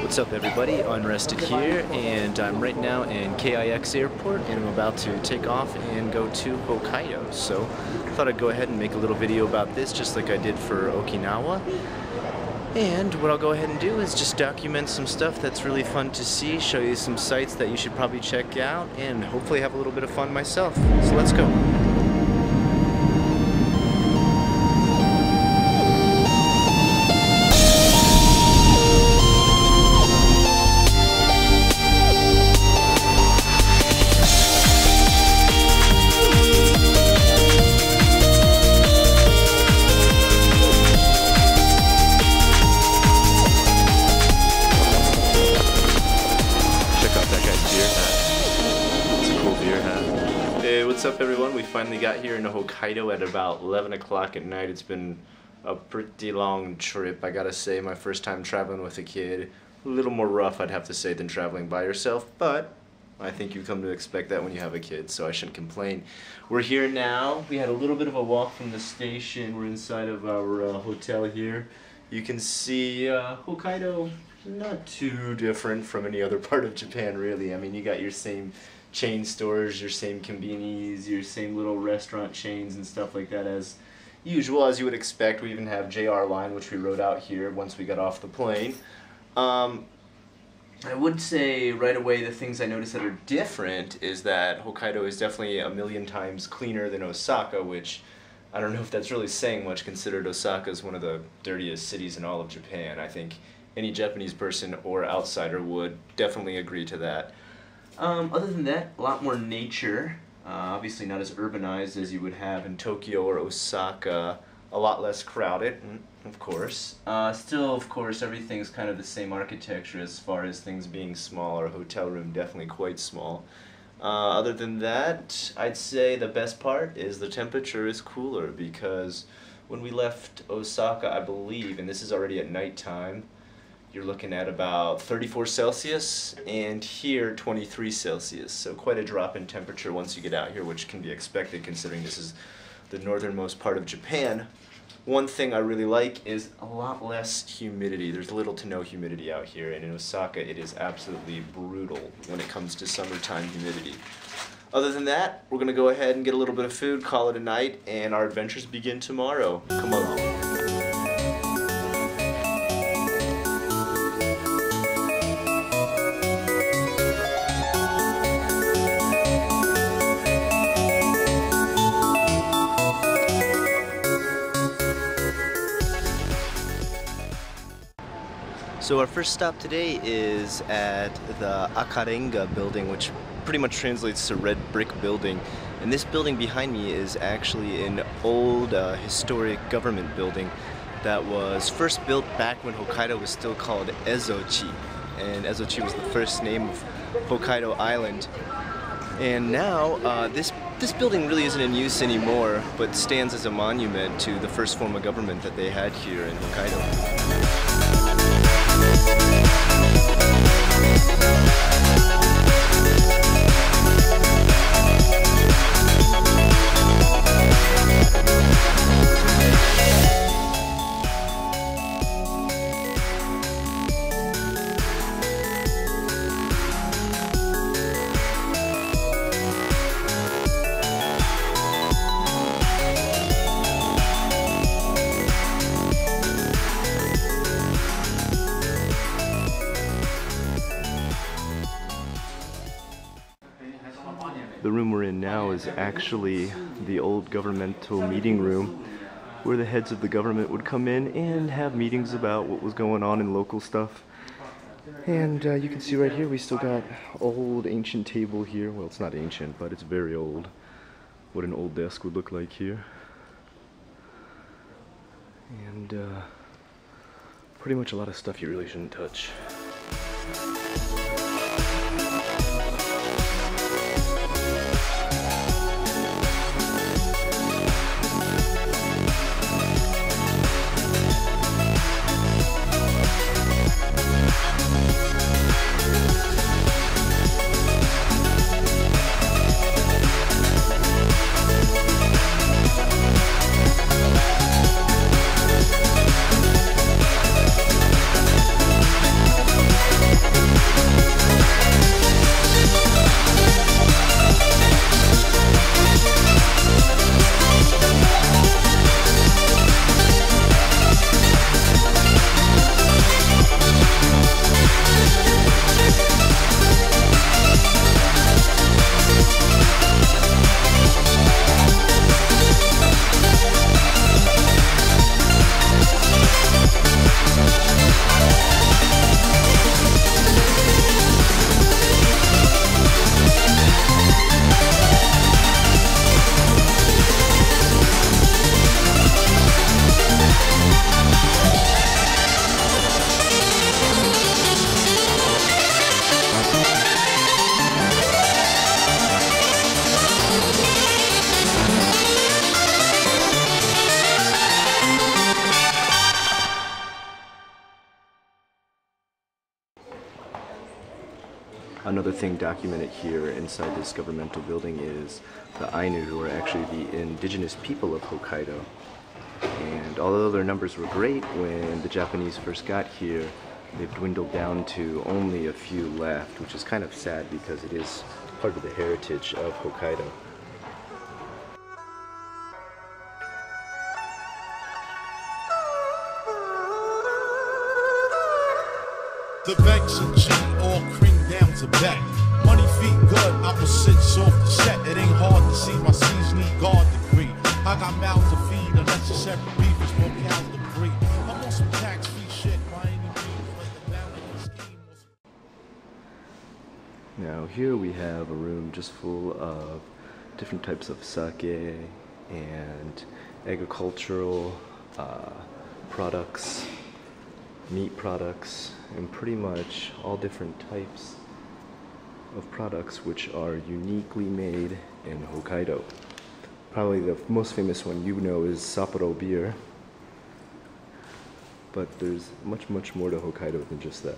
What's up everybody, Unrested here, and I'm right now in KIX airport and I'm about to take off and go to Hokkaido. So I thought I'd go ahead and make a little video about this just like I did for Okinawa. And what I'll go ahead and do is just document some stuff that's really fun to see, show you some sites that you should probably check out, and hopefully have a little bit of fun myself. So let's go. Hey, what's up everyone? We finally got here in Hokkaido at about 11 o'clock at night. It's been a pretty long trip, I gotta say. My first time traveling with a kid. A little more rough, I'd have to say, than traveling by yourself, but I think you come to expect that when you have a kid, so I shouldn't complain. We're here now. We had a little bit of a walk from the station. We're inside of our hotel here. You can see Hokkaido, not too different from any other part of Japan, really. I mean, you got your same chain stores, your same konbinis, your same little restaurant chains and stuff like that as usual, as you would expect. We even have JR line, which we rode out here once we got off the plane. I would say right away the things I noticed that are different is that Hokkaido is definitely a million times cleaner than Osaka, which I don't know if that's really saying much, considered Osaka is one of the dirtiest cities in all of Japan. I think any Japanese person or outsider would definitely agree to that. Other than that, a lot more nature, obviously not as urbanized as you would have in Tokyo or Osaka, a lot less crowded, of course. Still, of course, everything's kind of the same architecture as far as things being small. Our hotel room definitely quite small. Other than that, I'd say the best part is the temperature is cooler, because when we left Osaka, I believe, and this is already at nighttime, you're looking at about 34 Celsius, and here 23 Celsius. So quite a drop in temperature once you get out here, which can be expected considering this is the northernmost part of Japan. One thing I really like is a lot less humidity. There's little to no humidity out here, and in Osaka it is absolutely brutal when it comes to summertime humidity. Other than that, we're going to go ahead and get a little bit of food, call it a night, and our adventures begin tomorrow. Come along. So our first stop today is at the Akarenga building, which pretty much translates to red brick building. And this building behind me is actually an old historic government building that was first built back when Hokkaido was still called Ezochi. And Ezochi was the first name of Hokkaido Island. And now this building really isn't in use anymore, but stands as a monument to the first form of government that they had here in Hokkaido. The room we're in now is actually the old governmental meeting room where the heads of the government would come in and have meetings about what was going on in local stuff. And you can see right here we still got old ancient table here. Well, it's not ancient, but it's very old. What an old desk would look like here. And pretty much a lot of stuff you really shouldn't touch. Another thing documented here inside this governmental building is the Ainu, who are actually the indigenous people of Hokkaido. And although their numbers were great when the Japanese first got here, they've dwindled down to only a few left, which is kind of sad because it is part of the heritage of Hokkaido. The banks and G all cream down to back. Money feet good, opposites off the set. It ain't hard to see my C's need guard degree. I got mouths to feed, unnecessary beef is more cows to breed. I'm on some tax-free shit by any means, like the balance scheme. Now here we have a room just full of different types of sake and agricultural products, meat products, and pretty much all different types of products which are uniquely made in Hokkaido. Probably the most famous one you know is Sapporo beer, but there's much more to Hokkaido than just that.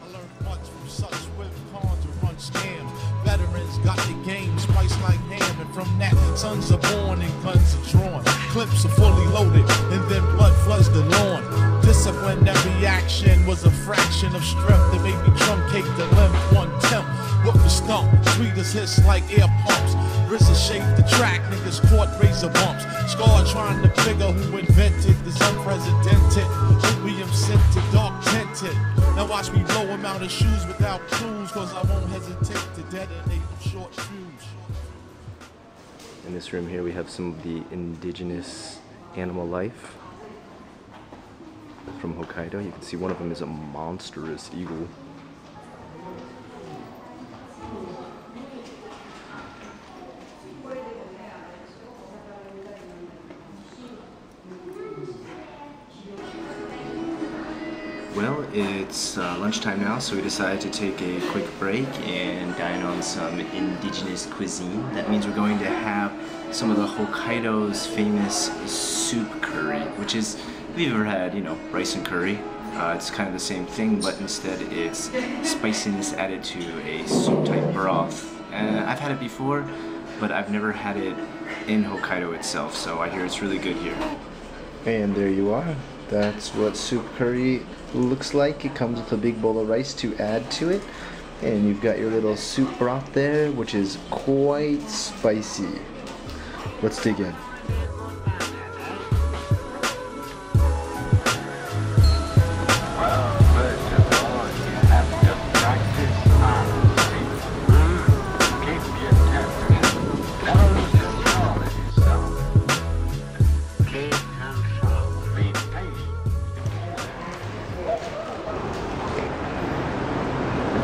I learned much from such with cons to run scams. Veterans got the game spiced like ham, and from that, sons are born and guns are drawn. Clips are fully loaded, and then blood floods the lawn. Disciplinary action was a fraction of strength that made me truncate the limb one temp. Whoop the stump, sweet as hits like air pumps. RZA shaped the track, niggas caught razor bumps. Scar trying to figure who invented this unprecedented opium scented, dark tinted. Now watch me blow him out of shoes without clues, cause I won't hesitate to detonate them short fuse. In this room here we have some of the indigenous animal life from Hokkaido. You can see one of them is a monstrous eagle. Well, it's lunchtime now, so we decided to take a quick break and dine on some indigenous cuisine. That means we're going to have some of the Hokkaido's famous soup curry, which is, if you've ever had, you know, rice and curry, it's kind of the same thing, but instead it's spiciness added to a soup-type broth. I've had it before, but I've never had it in Hokkaido itself, so I hear it's really good here. And there you are. That's what soup curry looks like. It comes with a big bowl of rice to add to it, and you've got your little soup broth there, which is quite spicy. Let's dig in.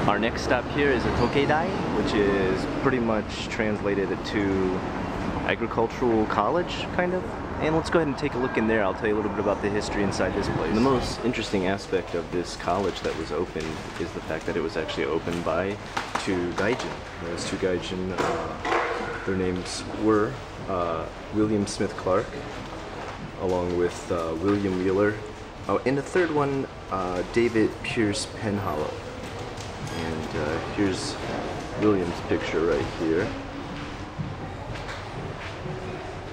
Our next stop here is a Tokeidai, which is pretty much translated to agricultural college, kind of. And let's go ahead and take a look in there. I'll tell you a little bit about the history inside this place. The most interesting aspect of this college that was opened is the fact that it was actually opened by two gaijin. Those two gaijin, their names were William Smith Clark, along with William Wheeler. Oh, and the third one, David Pierce Penhallow. And here's William's picture right here.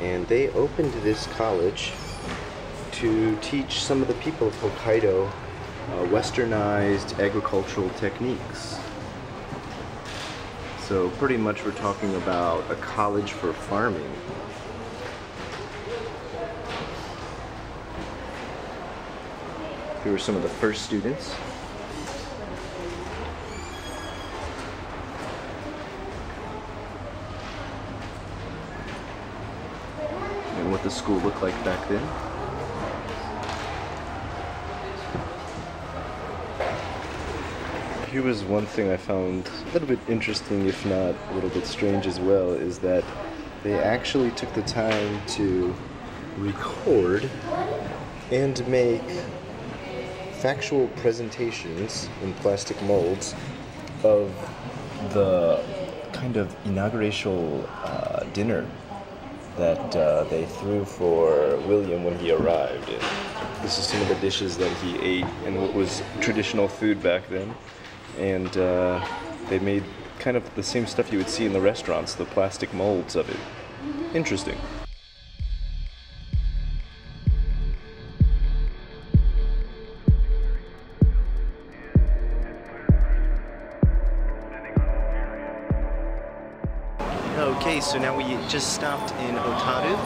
And they opened this college to teach some of the people of Hokkaido westernized agricultural techniques. So pretty much we're talking about a college for farming. Here were some of the first students. And what the school looked like back then. Here was one thing I found a little bit interesting, if not a little bit strange as well, is that they actually took the time to record and make factual presentations in plastic molds of the kind of inaugural dinner that they threw for William when he arrived. And this is some of the dishes that he ate and what was traditional food back then. And They made kind of the same stuff you would see in the restaurants, the plastic molds of it. Interesting. Okay, so now we just stopped in Otaru,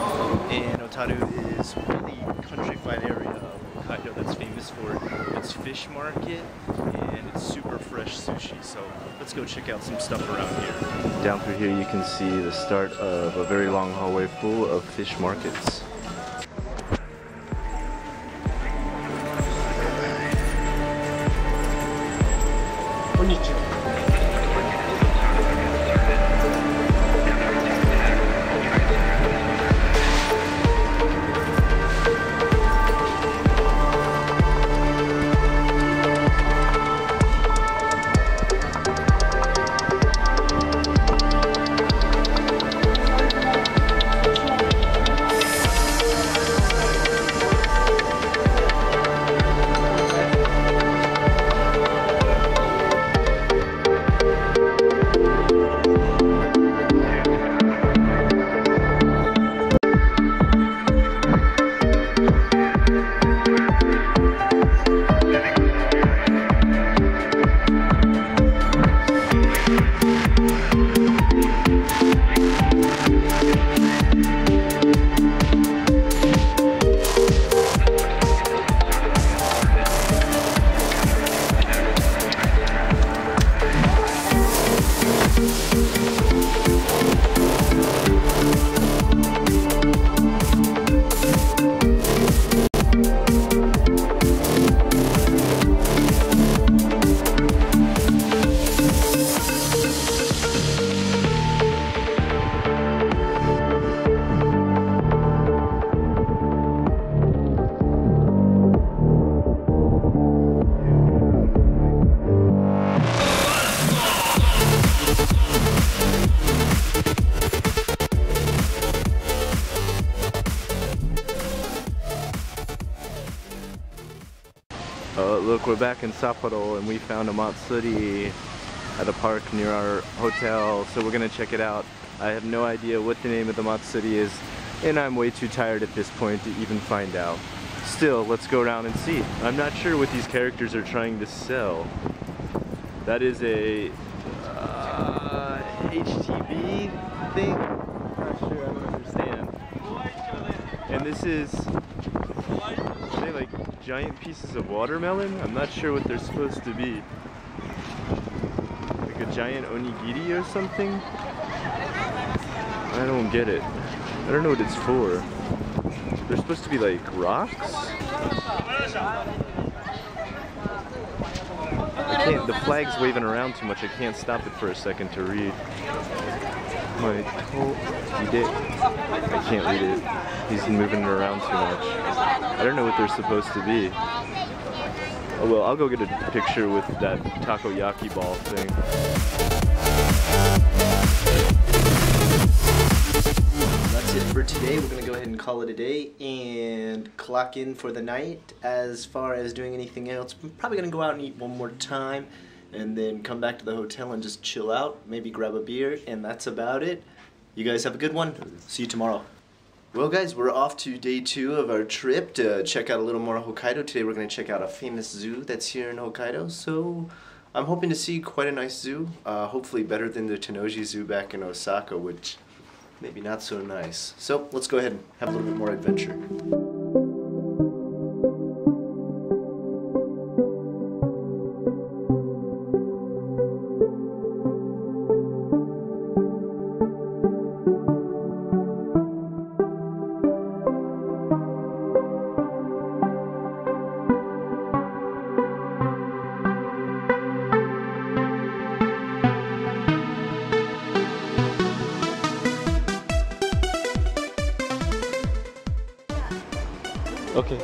and Otaru is a really countrified area of Hokkaido that's famous for its fish market and its super fresh sushi. So let's go check out some stuff around here. Down through here you can see the start of a very long hallway full of fish markets. Konnichiwa. Look, we're back in Sapporo and we found a matsuri at a park near our hotel, so we're gonna check it out. I have no idea what the name of the matsuri is, and I'm way too tired at this point to even find out. Still, let's go around and see. I'm not sure what these characters are trying to sell. That is a HTV thing? I'm not sure, I don't understand. And this is, are they like giant pieces of watermelon? I'm not sure what they're supposed to be. Like a giant onigiri or something? I don't get it. I don't know what it's for. They're supposed to be like rocks? I can't, the flag's waving around too much. I can't stop it for a second to read. I can't read it. He's moving it around too much. I don't know what they're supposed to be. Oh well, I'll go get a picture with that takoyaki ball thing. That's it for today. We're gonna go ahead and call it a day and clock in for the night. As far as doing anything else, I'm probably gonna go out and eat one more time and then come back to the hotel and just chill out, maybe grab a beer, and that's about it. You guys have a good one. See you tomorrow. Well guys, we're off to day 2 of our trip to check out a little more Hokkaido. Today we're going to check out a famous zoo that's here in Hokkaido. So I'm hoping to see quite a nice zoo. Hopefully better than the Tanuki Zoo back in Osaka, which maybe not so nice. So let's go ahead and have a little bit more adventure. Okay.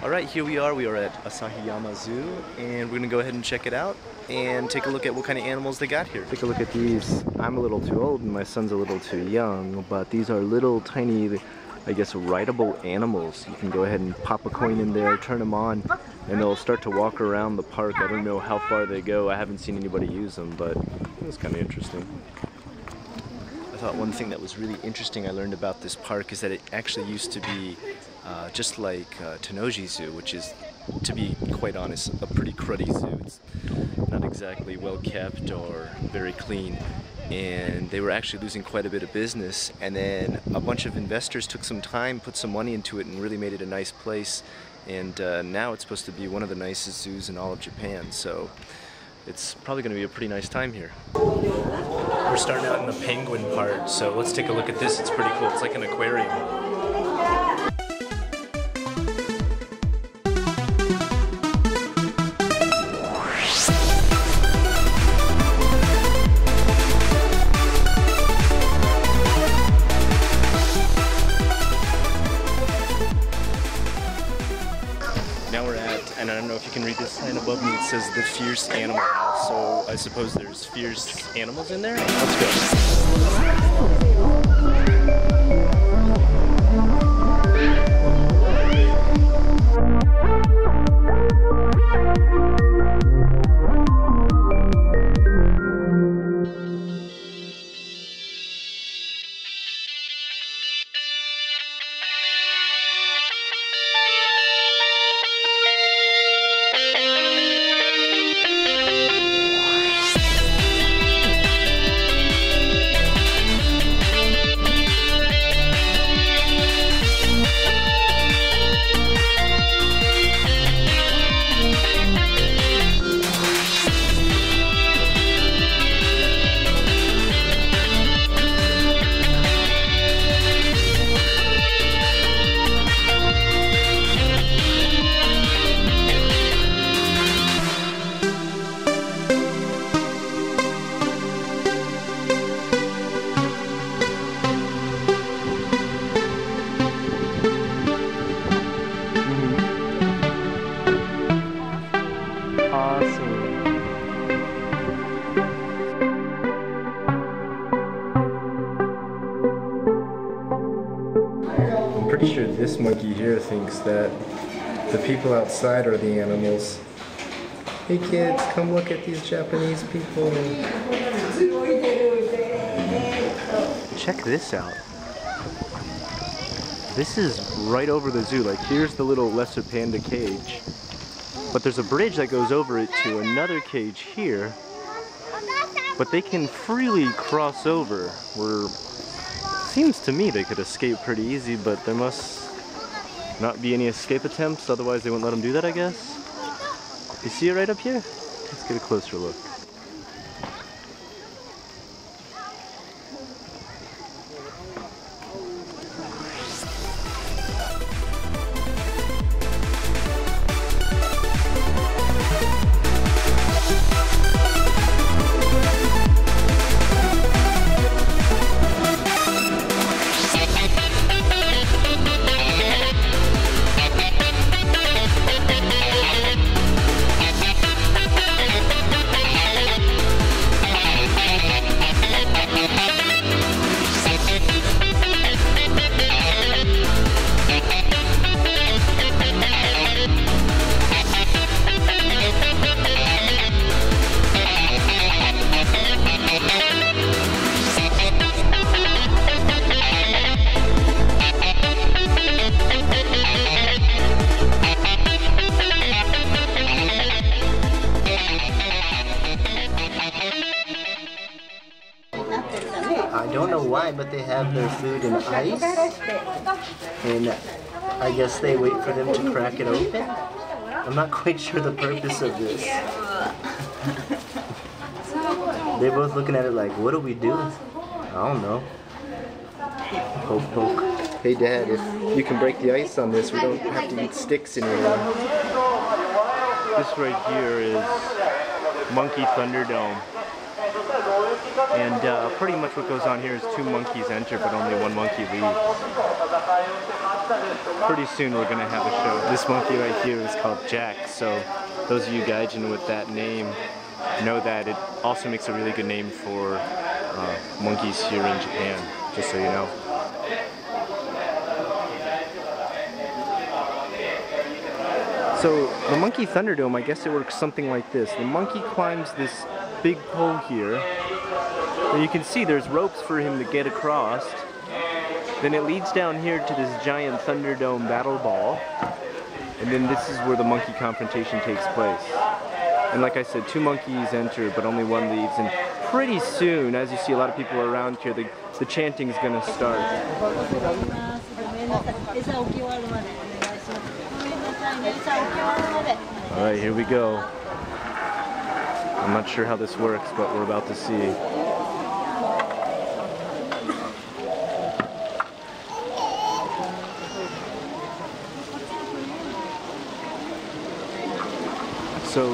Alright, here we are. We are at Asahi Yama Zoo, and we're going to go ahead and check it out and take a look at what kind of animals they got here. Take a look at these. I'm a little too old and my son's a little too young, but these are little tiny I guess, rideable animals. You can go ahead and pop a coin in there, turn them on, and they'll start to walk around the park. I don't know how far they go. I haven't seen anybody use them, but it was kind of interesting. I thought one thing that was really interesting I learned about this park is that it actually used to be just like Tanuki Zoo, which is, to be quite honest, a pretty cruddy zoo. It's not exactly well kept or very clean, and they were actually losing quite a bit of business, and then a bunch of investors took some time, put some money into it, and really made it a nice place, and now it's supposed to be one of the nicest zoos in all of Japan, so it's probably going to be a pretty nice time here. We're starting out in the penguin part, so let's take a look at this. It's pretty cool. It's like an aquarium. Now we're at, and I don't know if you can read this sign above me, it says the Fierce Animal House, so I suppose there's fierce animals in there? Let's go. I'm pretty sure this monkey here thinks that the people outside are the animals. Hey kids, come look at these Japanese people. Check this out. This is right over the zoo. Like, here's the little lesser panda cage. But there's a bridge that goes over it to another cage here. But they can freely cross over. Seems to me they could escape pretty easy, but there must not be any escape attempts, otherwise they wouldn't let them do that, I guess. You see it right up here? Let's get a closer look. I don't know why, but they have their food in ice, and I guess they wait for them to crack it open. I'm not quite sure the purpose of this. They're both looking at it like, what do we do? I don't know. Poke, poke. Hey Dad, if you can break the ice on this, we don't have to eat sticks anymore. This right here is Monkey Thunderdome. And pretty much what goes on here is 2 monkeys enter, but only 1 monkey leaves. Pretty soon we're going to have a show. This monkey right here is called Jack, so those of you gaijin with that name know that it also makes a really good name for monkeys here in Japan, just so you know. So the monkey Thunderdome, I guess it works something like this. The monkey climbs this big pole here. And you can see there's ropes for him to get across. Then it leads down here to this giant Thunderdome battle ball. And then this is where the monkey confrontation takes place. And like I said, 2 monkeys enter, but only 1 leaves. And pretty soon, as you see a lot of people around here, the chanting is going to start. Alright, here we go. I'm not sure how this works, but we're about to see. So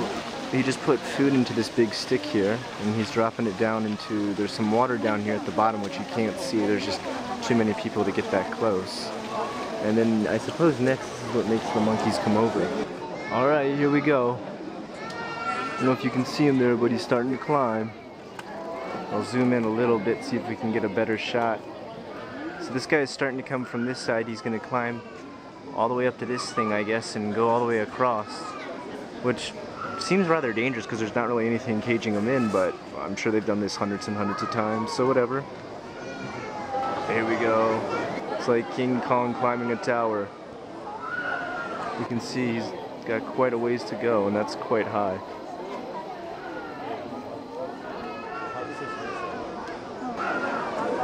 he just put food into this big stick here, and he's dropping it down into, there's some water down here at the bottom which you can't see. There's just too many people to get that close. And then I suppose next is what makes the monkeys come over. Alright, here we go. I don't know if you can see him there, but he's starting to climb. I'll zoom in a little bit, see if we can get a better shot. So this guy is starting to come from this side. He's going to climb all the way up to this thing, I guess, and go all the way across. Which seems rather dangerous because there's not really anything caging them in, but I'm sure they've done this hundreds and hundreds of times, so whatever. Here we go. It's like King Kong climbing a tower. You can see he's got quite a ways to go, and that's quite high.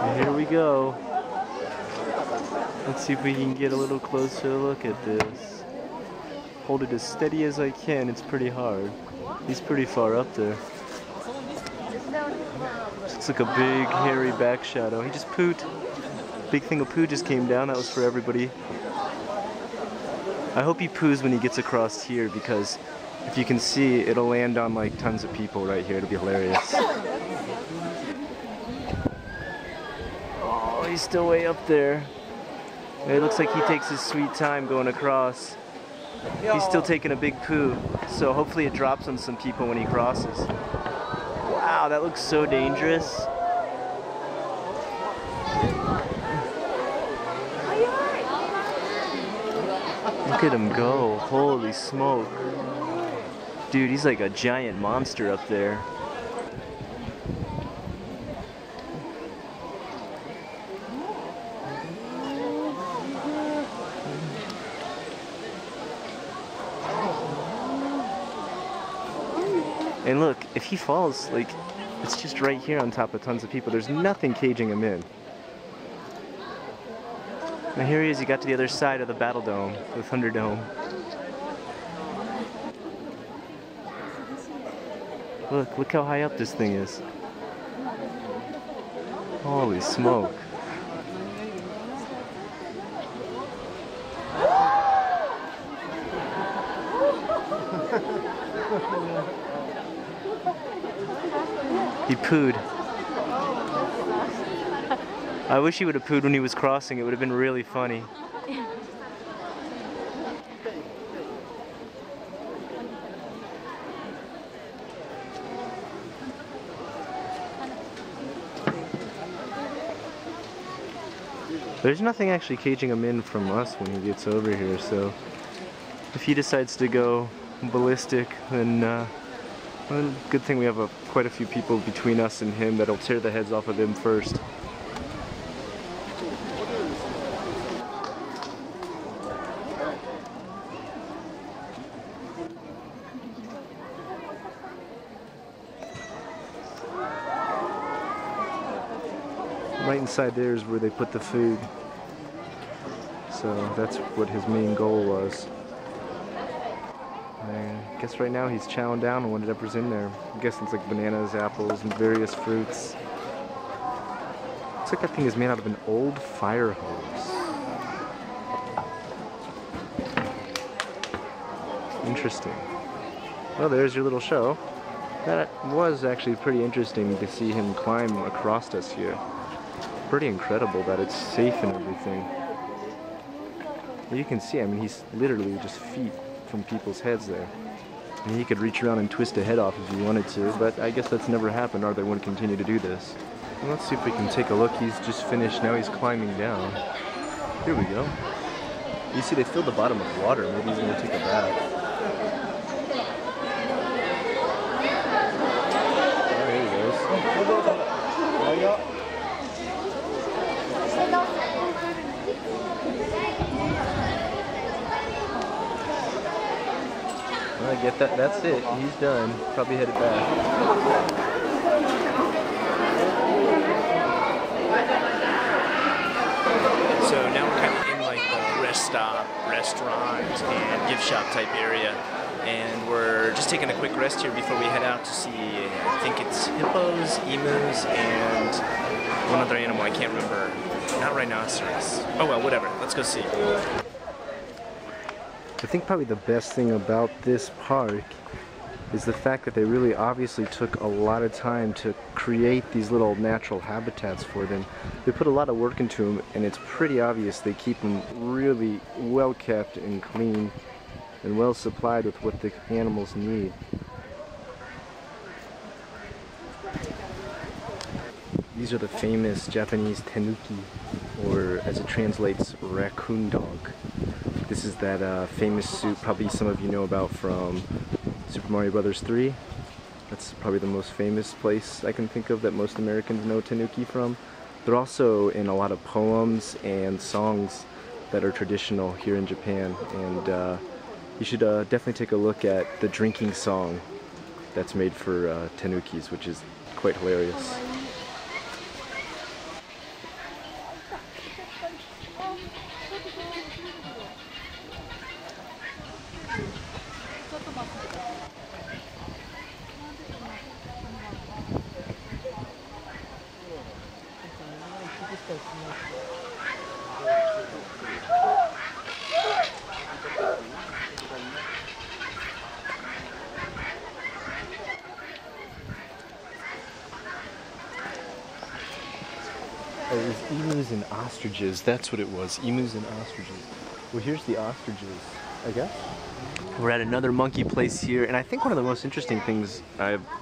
And here we go. Let's see if we can get a little closer look at this. Hold it as steady as I can. It's pretty hard. He's pretty far up there. Looks like a big hairy back shadow. He just pooped. Big thing of poo just came down. That was for everybody. I hope he poos when he gets across here, because if you can see, it'll land on like tons of people right here. It'll be hilarious. Oh, he's still way up there. It looks like he takes his sweet time going across. He's still taking a big poo, so hopefully it drops on some people when he crosses. Wow, that looks so dangerous. Look at him go, holy smoke. Dude, he's like a giant monster up there. And look, if he falls, like, it's just right here on top of tons of people. There's nothing caging him in. Now here he is, he got to the other side of the Battle Dome, the Thunderdome. Look how high up this thing is. Holy smoke. He pooed. I wish he would have pooed when he was crossing. It would have been really funny. There's nothing actually caging him in from us when he gets over here, so if he decides to go ballistic, then well, good thing we have quite a few people between us and him that'll tear the heads off of him first. Right inside there is where they put the food. So that's what his main goal was. And I guess right now he's chowing down on whatever's in there. I'm guessing it's like bananas, apples, and various fruits. Looks like that thing is made out of an old fire hose. Interesting. Well, there's your little show. That was actually pretty interesting to see him climb across us here. Pretty incredible that it's safe and everything. Well, you can see, I mean, he's literally just feet from people's heads there. And he could reach around and twist a head off if he wanted to, but I guess that's never happened, or they wouldn't continue to do this. Well, let's see if we can take a look. He's just finished, now he's climbing down. Here we go. You see they filled the bottom with water, maybe he's gonna take a bath. There he goes. Well, I get that. That's it. He's done. Probably headed back. So now we're kind of in like the rest stop, restaurant, and gift shop type area, and we're just taking a quick rest here before we head out to see, I think it's hippos, emus, and one other animal I can't remember. Not rhinoceros. Oh well, whatever. Let's go see. I think probably the best thing about this park is the fact that they really obviously took a lot of time to create these little natural habitats for them. They put a lot of work into them, and it's pretty obvious they keep them really well kept and clean and well supplied with what the animals need. These are the famous Japanese Tanuki, or as it translates, raccoon dog. This is that famous suit probably some of you know about from Super Mario Bros. 3. That's probably the most famous place I can think of that most Americans know Tanuki from. They're also in a lot of poems and songs that are traditional here in Japan, and you should definitely take a look at the drinking song that's made for Tanukis, which is quite hilarious. Oh, it was emus and ostriches. That's what it was. Emus and ostriches. Well, here's the ostriches, I guess. We're at another monkey place here, and I think one of the most interesting things,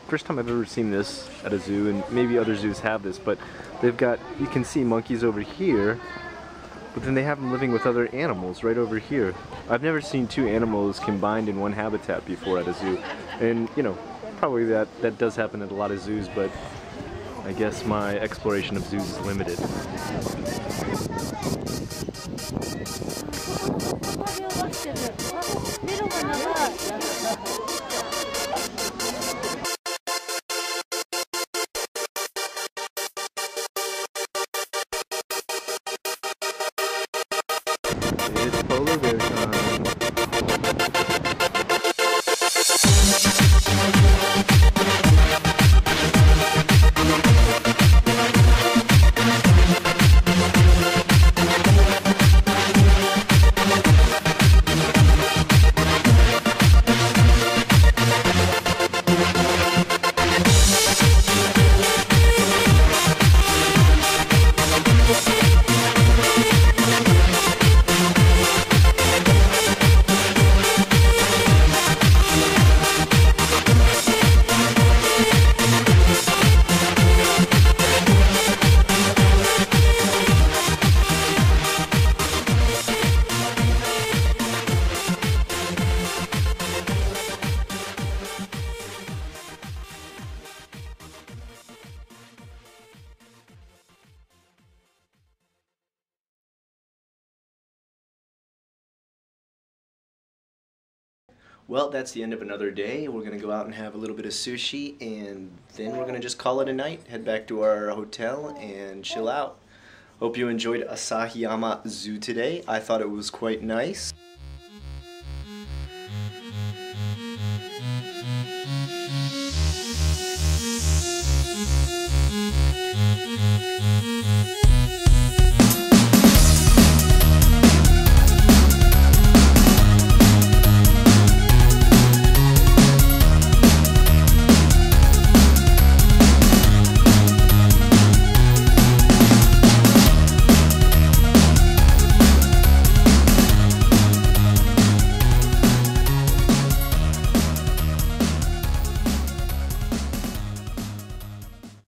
first time I've ever seen this at a zoo, and maybe other zoos have this, but they've got, you can see monkeys over here, but then they have them living with other animals right over here. I've never seen two animals combined in one habitat before at a zoo, and you know, probably that does happen at a lot of zoos, but I guess my exploration of zoos is limited. It's polar bear time. Well, that's the end of another day. We're going to go out and have a little bit of sushi, and then we're going to just call it a night, head back to our hotel, and chill out. Hope you enjoyed Asahi Yama Zoo today. I thought it was quite nice.